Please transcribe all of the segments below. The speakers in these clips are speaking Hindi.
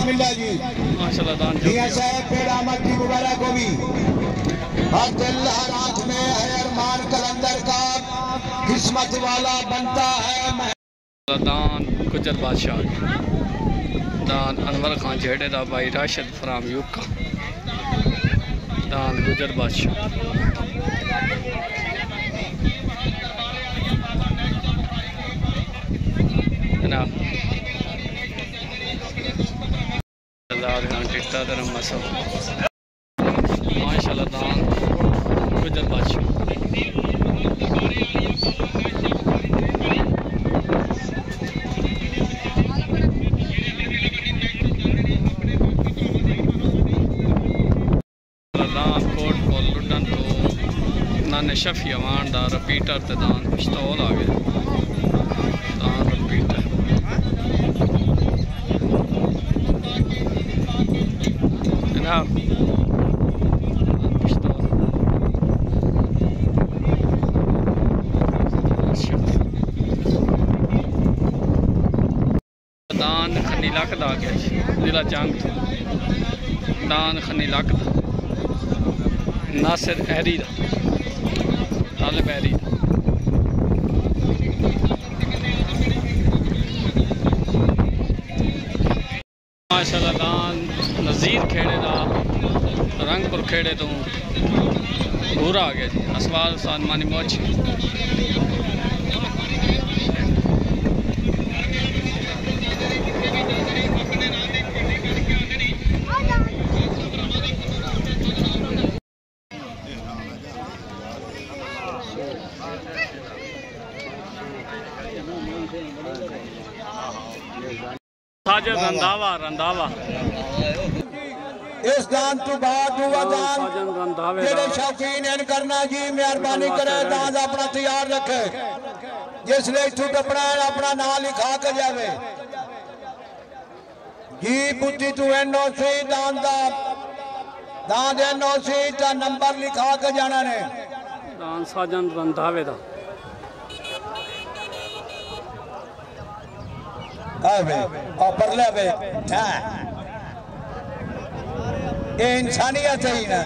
बिस्मिल्लाह जी माशाल्लाह दान मियां साहब पेड़ा मट्टी मुबारक को भी हर दिल हर आंख में है अरमान कलंदर का किस्मत वाला बनता है। दान गुजर बादशाह दान अनवर खान जेड़े दा भाई राशिद फराम यूका दान गुजर बादशाह जनाब टिकटा धर्म मसल माशाल्लाह दान गुजर बादशाह शफी अवान दा रिपीटर ते दान पिस्तौल आ गया दान रिपीटर जनाब पिस्तौल दान खनी लक दा आ गया जिला जंग तो दान खनी लक दा नासिर हैरी दा माशाल्लाह दान नज़ीर खेड़े दा रंगपुर खेड़े तो पूरा आ गया जी असवाल सानमानी मोची रंधावा रंधावा इस दान तो बाद हुआ दान जेड़े शौकीन इन करना जी मेहरबानी करे दान अपना तैयार रखे जिसले इथू टपना अपना नाम लिखा के जावे जी बुद्धि तू एनओसी दान एनओसी का नंबर लिखा के जाना ने दान साजन रंधावे दा इंसानियत है ना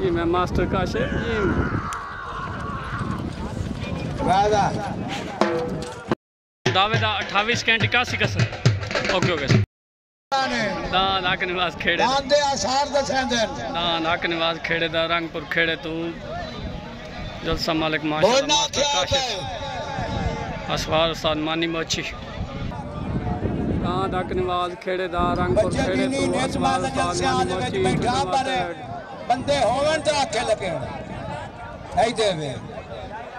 ये मैं मास्टर का शेफ दावेदा 28 कैंट 81 कसर ओके ओके दान आक निवास खेड़े दान दे आसार दसेंदे दान आक निवास खेड़े दा रंगपुर खेड़े तू जलसा मालिक माशाल्लाह काशिफ असवार सानमानी मोची दान आक निवास खेड़े दा रंगपुर खेड़े तू असवार सानमानी मोची बंदे होवन ते आखे लगे ऐ देवे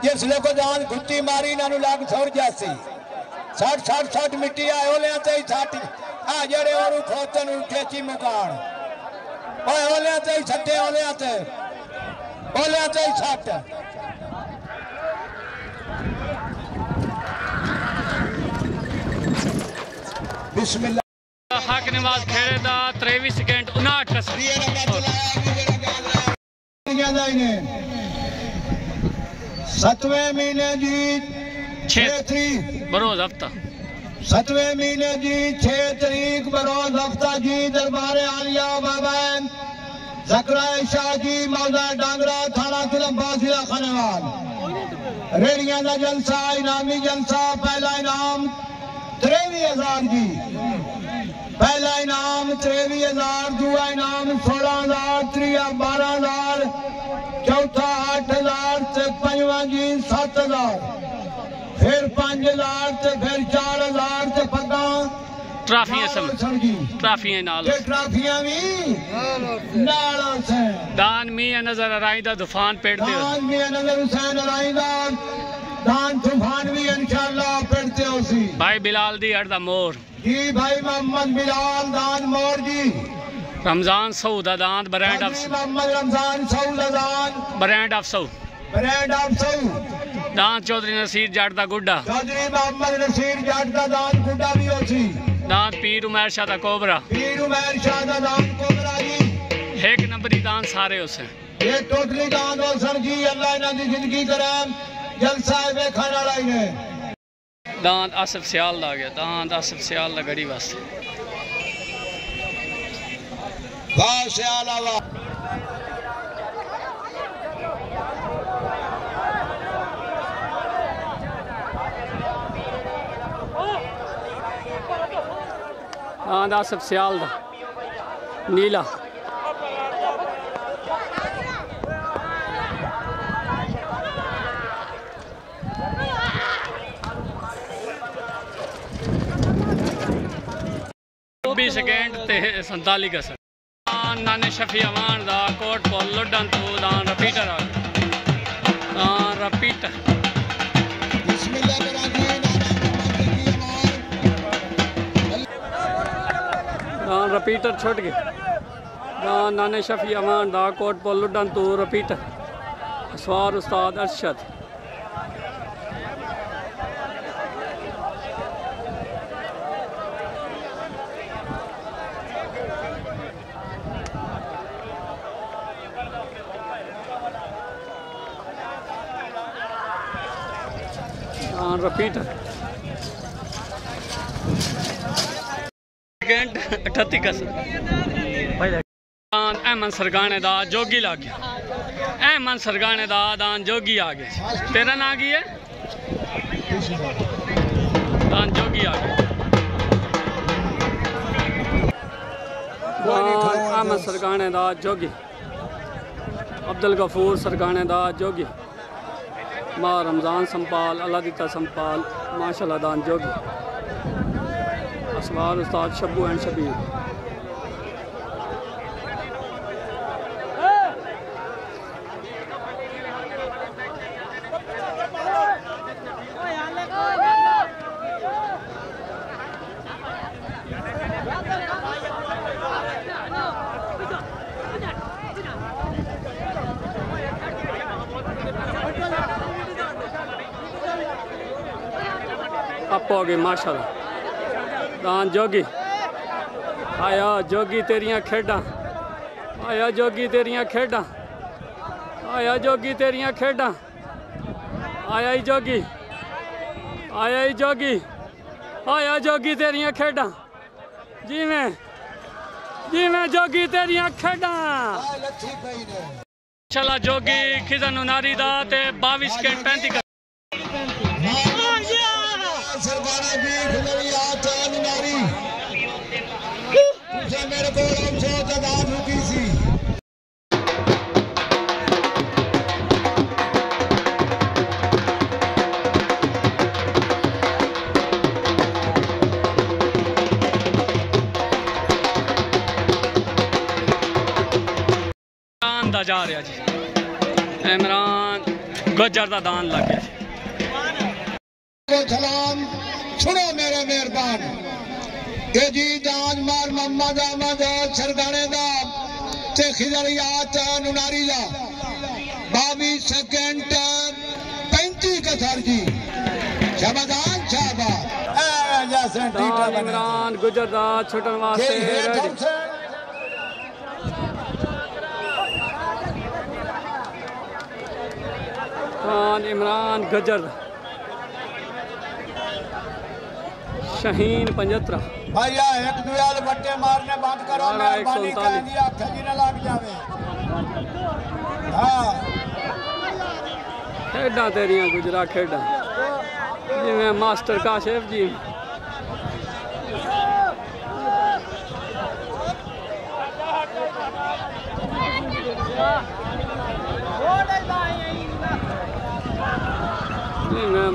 जिसले को दान गुत्ती मारी नानु लाग छोड़ जासी 60 मिट्टी आए ओले ते 60 आ जड़े और खोतन खेची मुकान ओए ओले ते छट्टे ओले ते 60 बिस्मिल्लाह हक निवाज खेड़े दा 23 सेकंड 59 कसर 7वें महीने जी 6 बरोज हफ्ता 7वें महीने जी 6 तारीख बरोज हफ्ता जी दरबार आलिया बाबा जकरा शाह जी मौजा डांगरा थाना तिलंबा जिला खानेवाल रेड़ियां का जलसा इनामी जलसा पहला इनाम 23,000 जी पहला इनाम 23,000 दूसरा इनाम 16,000 तीसरा 12,000 चौथा 8,000 से पंजवा जी 7,000 फिर 5,000 से फिर 4,000 से पगा ट्राफियां सब ट्राफियां नाल ट्राफियां भी नाल से दान मियां नजर राइंदा तूफान पेड़ दे दान मियां नजर हुसैन राइंदा दान तूफान भी इंशाअल्लाह पेड़ते होसी भाई बिलाल दी अड़दा मोर जी भाई मोहम्मद बिलाल दान मोर जी रमजान सऊद दान ब्रांड ऑफ मोहम्मद रमजान सऊद दान ब्रांड ऑफ सऊद दान चौधरी नसीर जट दा गुड्डा चौधरी मोहम्मद नसीर जट दा दान गुड्डा भी होसी दान पीर उमर शाह दा कोबरा पीर उमर शाह दा दान कोबरा जी एक नंबरी दान सारे उसे ये टोटली दान हो सर जी अल्लाह इन्हां दी जिंदगी करां जलसा वेखण वाला ही ने। दांद आसिफ सियाल दा आ गया, दांद आसिफ सियाल दा गड़ी वास्ते। वाह सियाल आवा दांद आसिफ सियाल दा नीला। सेकंड ते 47 का नाने शफी अमान दा कोट पोल लुडन तो दान रिपीटर आ दान रिपीटर दान रिपीटर छुट गए दान नाने शफी अमान दा कोट पोल लुडन तो रिपीटर असवार उस्ताद अरशद। रिपीटर 38 का अहमद सरगाने दा जोगी ला गया। अहमद सरगाने दा दान जोगी आ गया। तेरा नाम की है? दान जोगी आ गया। अहमद सरगाने दा जोगी अब्दुल गफूर सरगाने दा जोगी माँ रमज़ान संपाल अल्लाह दिता संपाल माशाल्लाह दान जोगी असवार उस्ताद शब्बू एंड शबीर। अप हो गई माशाल्लाह दान जोगी आया जोगी तेरियां खेडा आया जोगी तेरियां खेडा आया जोगी तेरियां खेडा आया ही जोगी आया ही जोगी आया जोगी तेरियां खेडा जी मैं जोगी तेरियां खेडा माशाल्लाह जोगी खिजन नारी दा ते 22 सेकंड 35 का सरगाना भी खिलरी आता नारी तुझे मेरे को हमसे तदाद रुकी सी दा जा रहा जी इमरान गुजर दा दान लग गया जी। सलाम सुनो मेरे मेहरबान ये जी दान मार मोहम्मद अहमद सरगाने दा ते खिजरियात नुनारी दा 22 सेकंड 35 का सर जी शबादान शाबाश जैसे इमरान गुजर दा छुटन वास्ते रेडी इमरान गजर शहीन 75 भैया एक दुआल बट्टे मारने बंद करो मेहरबानी कर दिया आंखें जी न लग जावे। हां खेडा तेरियां गुजरा खेडा जिवें मास्टर काशिफ जी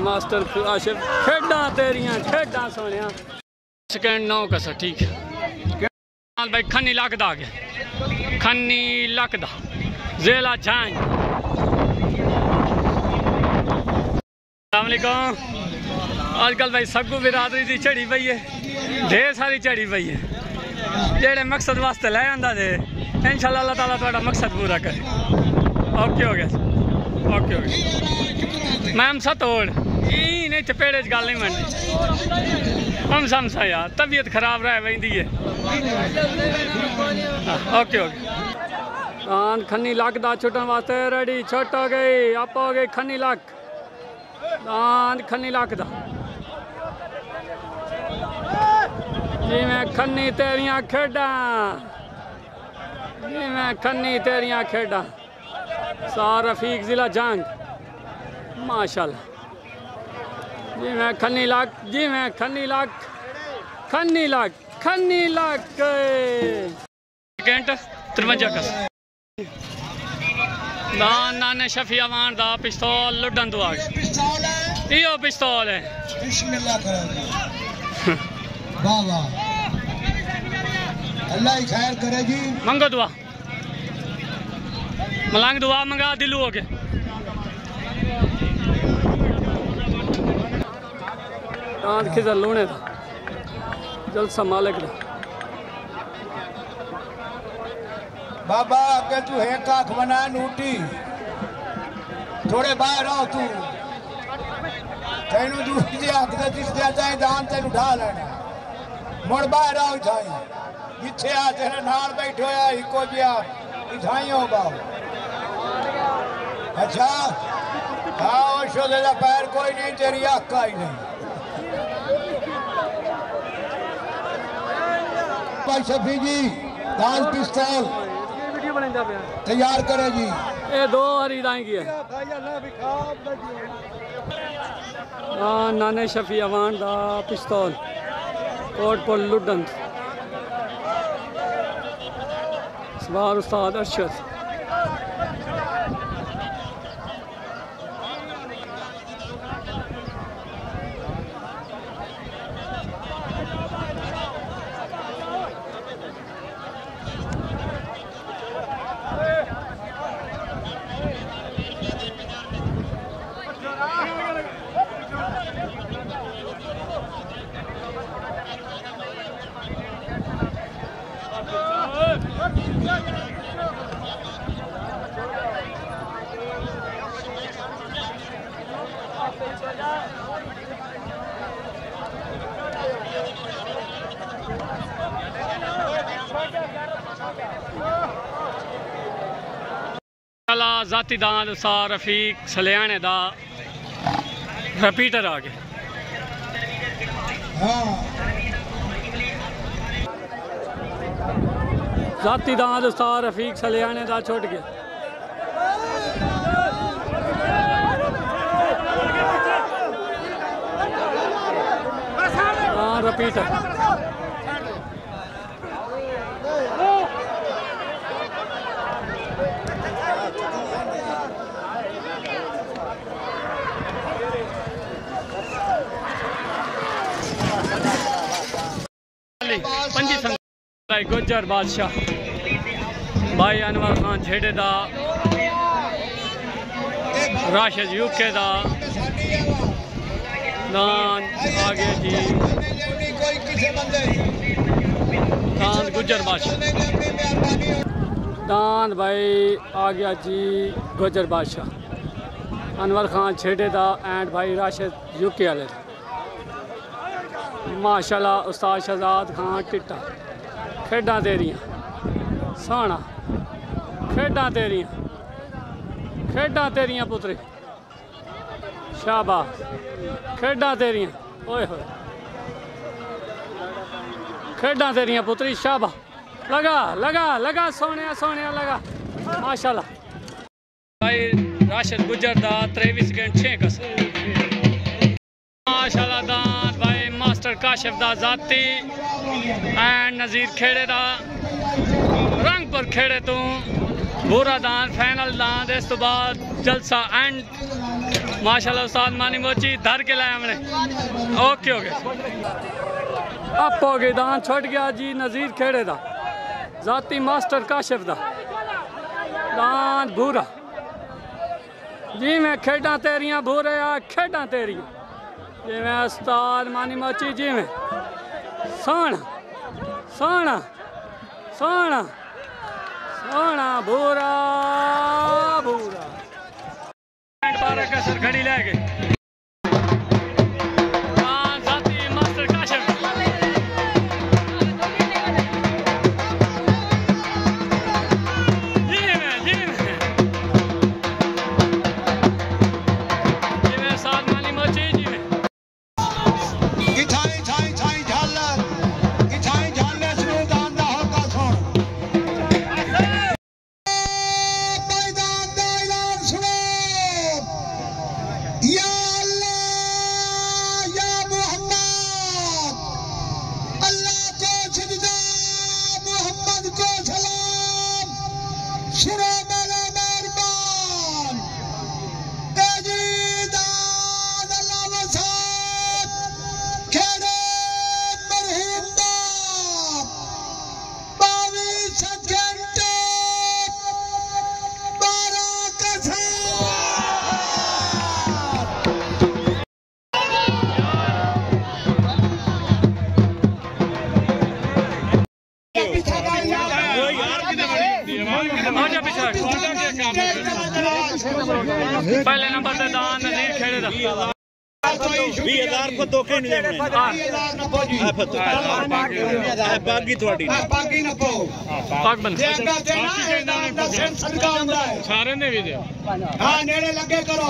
मास्टर काशिफ खेडा तेरियां खेडा सोनिया सेकंड 9 का सर ठीक है भाई खन्नी लकदा आ गया खन्नी लकदा जेला जान अस्सलामुअलैकुम आजकल भाई सगू बिरादरी की झड़ी पई है ढेर सारी झड़ी पई है जेड़े मकसद वास्ते लै आंदा दे इंशाअल्लाह अल्लाह ताला तुहाडा मकसद पूरा करे। ओके हो गया ओके हो गया मैम सतोड़ नहीं चपेड़े च गल नहीं मननी हम समझा यार तबीयत खराब रह वही है। ओके ओके दान खन्नी लक दा छुटन वास्ते रेडी छुट हो गई अप हो गई खन्नी लक दान खन्नी लक दा जिवें खन्नी तेरियां खेडां जिवें खन्नी तेरियां खेडां सार रफीक जिला जंग माशाल्लाह जिवें खन्नी लक खन्नी लक सेकंड 53 कस दान नाने शफी अवान दा पिस्तौल लुडन दुआ इहो पिस्तौल है बिस्मिल्लाह करो वाह वाह अल्लाह ही खैर करे जी मंगो दुआ मलंग दुआ मंगा दिलू हो गए दांत खिजर लूने था जलसा मालिक दा बाबा अगर तू है काख बना नूटी थोड़े बाहर आओ तू तेनू दूसरी हाथ दे दिसदा चाहे दान तेनू ढा लेना मुड़ बाहर आओ जाई इथे आ तेरे नाल बैठे होया इको जिया इथाई हो बाओ अच्छा हाँ शोले दा पैर कोई नहीं तेरी अख आई नहीं भाई शफी जी दान पिस्तौल तैयार करे जी ये दो हरी दाई की है नाने शफी अवान दा पिस्तौल कोटपुर लुडन सवार उस्ताद अरशद जाती दान सार रफीक सलियाने दा रिपीटर आ गए जाती दान सार रफीक सलियाने दा छुट गया हाँ रिपीटर पंजी संग गुजर बादशाह भाई अनवर खान झेड़े दा राशिद यूके दा दान आगे जी दान गुजर बादशाह दान भाई आ गया जी गुजर बादशाह अनवर खान झेड़े दा एंड भाई राशिद यूके वाले माशाल्लाह उस्ताद शहजाद खान टिट्टा खेडां तेरियां साना खेडां तेरियां पुत्री शाबाश खेडां तेरियां ओए होए खेडां तेरियां पुत्री शाबाश लगा लगा लगा सोने सोने लगा माशाल्लाह भाई राशिद गुजर दा 23 सेकंड 6 कस माशाल्लाह दान भाई मास्टर काशिफ दा जाती एंड नज़ीर खेड़े दा रंग पर खेड़े तू बुरा दान फाइनल दान इस तो बाद जलसा एंड माशाल्लाह उस्ताद मानी मोची धर के लाए हमने ओके हो गए अप हो गए दान छुट गया जी नज़ीर खेड़े दा जाती मास्टर काशिफ दा दान बुरा जी मैं खेडां तेरियां बुरे आ खेडां तेरियां जी मैं उस्ताद मानी मोची जी में सोना सोना सोना सोना बुरा बुरा 12 कसर घड़ी ले गए जाती मास्टर काशिफ जी में या अल्लाह या मोहम्मद, अल्लाह को सजदा, मोहम्मद को सलाम। सुनो मेरे मेहरबान एजीदाद अल्लाह वसात खेड़े मरहूम बाप 22 सेकंड 12 कसर। पहले नंबर पे दान नजीर खेड़े दा 20,000 को धोखे नहीं देने बागी थोड़ी बाकी न पो पाक बन सारे ने भी दे हां नेड़े लगे करो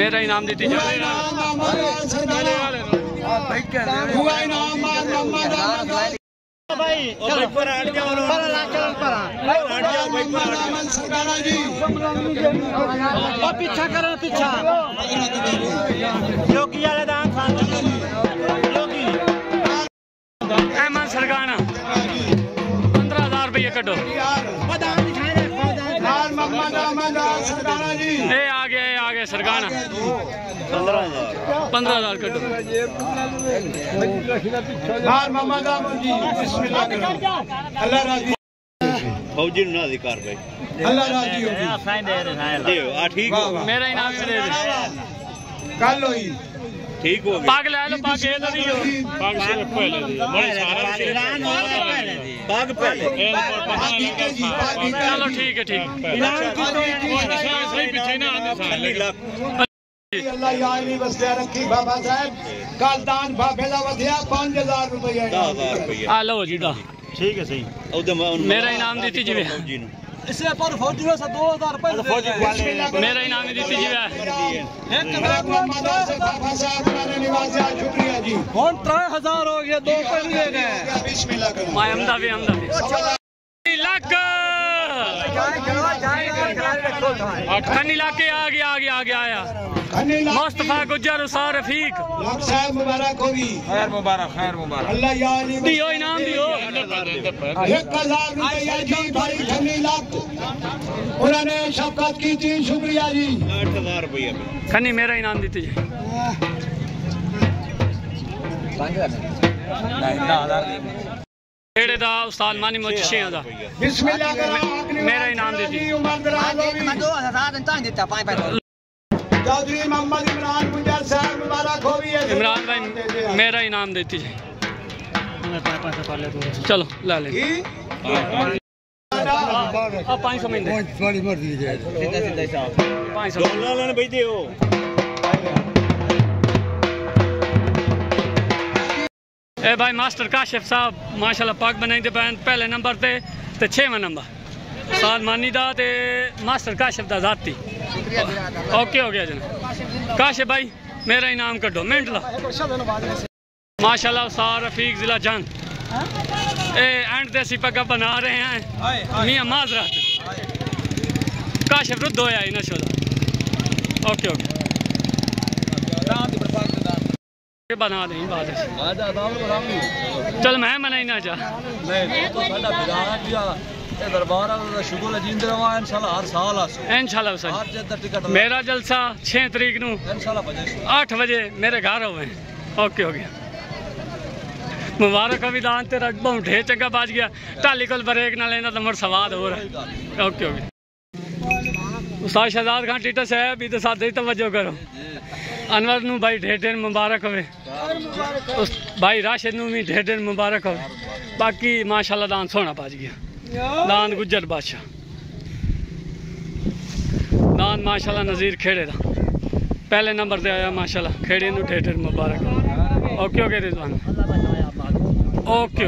मेरा इनाम दी जाए भाई पर हट जाओ पीछा करो पीछा योगी वाले दान खान योगी अहमद सरगाना 15,000 रुपये कटो ए आगे सरगाना 15,000 कटो फौजी ना अधिकार भाई अल्लाह राजी होगी ठीक हो मेरा इनाम भी दे दे कल हुई ठीक हो गया पाग ले लो पाग ये तो नहीं हो पाग से पहले दी बड़े सारा पाग पहले चलो ठीक है ठीक सही पीछे ना आने साल अल्लाह यार नहीं बसया रखी बाबा साहब कल दान बाबेला वधिया 5,000 रुपया 10,000 रुपया आ लो जी दा ठीक है सही मेरा इनाम दी जी फौजी ने इससे पर फौजी से 2,000 रुपए मेरा इनाम दी जी बाबा साहब हमारे निवासी शुक्रिया जी कौन 3,000 हो गया 2 रुपए लिए गए बिस्मिल्लाह करो मैं अमदा भी लक खन्नी लाके आगे आया मुस्तफा गुज्जर उसार रफीक साहब मुबारक होगी खैर मुबारक अल्लाह यार नहीं दियो इनाम दियो 1,000 रुपया जी भाई खन्नी लाख उन्होंने शफकत की थी शुक्रिया जी 8,000 रुपया खन्नी मेरा इनाम देती जी खेड़े दा उस्ताद मानी मुझ 6,000 बिस्मिल्लाह करो मेरा इनाम देती चौधरी मोहम्मद इमरान गुजर साहब मुबारक होगी इमरान भाई मेरा इनाम देती जी चलो ला ले 500 में 500 डॉलर भाई दे हो ए भाई मास्टर काशिफ साहब माशाल्लाह पाक बनाई दे बैन पहले नंबर ते 6वां नंबर साल मानी दा ते मास्टर काशिफ दा जाती ओके हो गया जना काशिफ भाई मेरा इनाम कटो मिनट ला माशाल्लाह सार रफीक जिला जान ए एंड देसी पग्गा बना रहे हैं मियां माजरा काशिफ रुद्द होया इन शोदा ओके बना दें बात चल मैं मनाई ना जा इंशाल्लाह मेरा जलसा 6 तरीक नू 8 बजे मेरे घर होवे ओके हो गया मुबारक अभिदान तेरा बहुठे चंगा बाज गया टाली कोल ब्रेक ना लेना तो मोर सवाद हो रहा ओके हो गया उस्ताद शहजाद खान टीटा साहब भी तो साथ ही तवज्जो करो अनवर नू भाई ढेर ढेर मुबारक होवे उस भाई राशिद नू भी ढेर ढेर मुबारक होवे बाकी माशाल्लाह दान सोना बाज गया दान गुज्जर बादशाह दान माशाल्लाह नज़ीर खेड़े दा पहले नंबर पे आया माशाल्लाह खेड़े नू ढेर ढेर मुबारक ओके रिजवान ओके